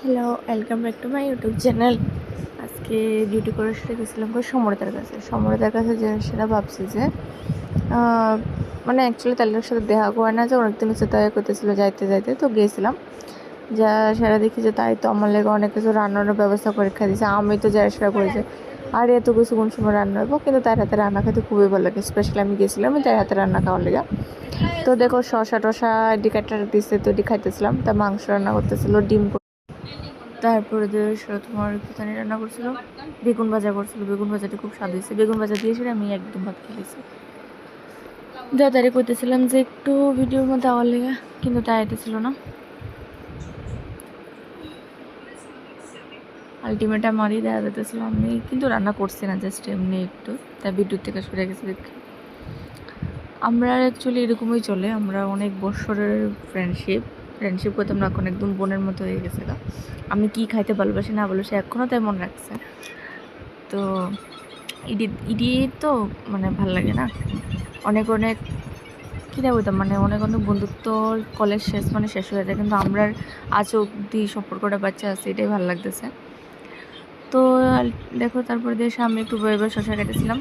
Hello, welcome back to my YouTube channel. আজকে duty করে সেটা গেছিলাম সমরতার কাছে। সমরতার কাছে যে সেটা ভাবছি যে মানে অ্যাকচুয়ালি তাদের সাথে দেখা করে না যে অনেকদিন হচ্ছে তাই করতেছিল যাইতে যাইতে তো গিয়েছিলাম। যা সেটা দেখি যে তাই তো আমার লেগে অনেক কিছু রান্নার ব্যবস্থা করে খাই দিয়েছে। আমি তো যা সেটা করেছি আর এত কিছু কোন সময় রান্না হবো, কিন্তু তার হাতে রান্না খেতে খুবই ভালো লাগে। স্পেশালি আমি গেছিলাম তার হাতে রান্না খাওয়ার লেগে। তো দেখো শসা টসা ডিকাটার দিচ্ছে, তো এটি খাইতেছিলাম। তা মাংস রান্না করতেছিল, ডিম, তারপরে তোমার কি জানি রান্না করছিল, বেগুন ভাজা করছিল। বেগুন ভাজাটা খুব স্বাদ হয়েছে। বেগুন ভাজা দিয়ে সেটা আমি একদম ভাত খেয়েছি। তাড়াতাড়ি করতেছিলাম যে একটু ভিডিওর মধ্যে আওয়ার লেগে, কিন্তু তাই ছিল না। আলটিমেট আমারই দেখা যেতেছিল, আমি কিন্তু রান্না করছি না, জাস্ট এমনি একটু, তাই বিদ্যুৎ থেকে সরে গেছে দেখে। আমরা অ্যাকচুয়ালি এরকমই চলে, আমরা অনেক বছরের ফ্রেন্ডশিপ করতাম না, এখন একদম বোনের মতো হয়ে গেছে। আমি কি খাইতে ভালোবাসি না ভালোবাসি এখনও তাই মনে রাখছে। তো ইডি তো মানে ভাল লাগে না, অনেক অনেক কী বলতাম, মানে অনেক অনেক বন্ধুত্ব কলেজ শেষ হয়ে যায়, কিন্তু আমরা আজ অব্দি সম্পর্কটা বাচ্চা আছে, এটাই ভালো লাগতেছে। তো দেখো তারপরে দিয়ে আমি একটু বয়ে বয়ে শশা কেটেছিলাম।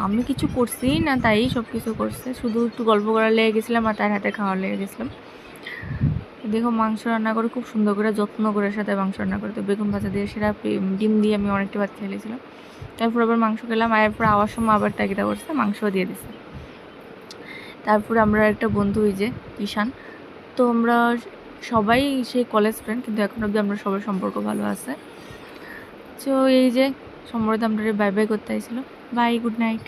আমি কিছু করছি না, তাই সব কিছু করছে, শুধু একটু গল্প করা লেগে গেছিলাম আর তার হাতে খাওয়া লেগে গেছিলাম। দেখো মাংস রান্না করে খুব সুন্দর করে যত্ন করে সাথে মাংস রান্না করে, তো বেগুন ভাজা দিয়ে সেটা ডিম দিয়ে আমি অনেকটা ভাত খেয়ে নিয়েছিলাম। তারপর আবার মাংস খেলাম, আর এরপর আওয়ার সময় আবার তাগিদা করছে, মাংসও দিয়ে দিছে। তারপর আমরা একটা বন্ধু, ওই যে কিষান, তো আমরা সবাই সেই কলেজ ফ্রেন্ড, কিন্তু এখন অবধি আমরা সবার সম্পর্ক ভালো আছে। তো এই যে সম্পর্কে আমরা বাই বাই করতে আইছিল। Bye, good night.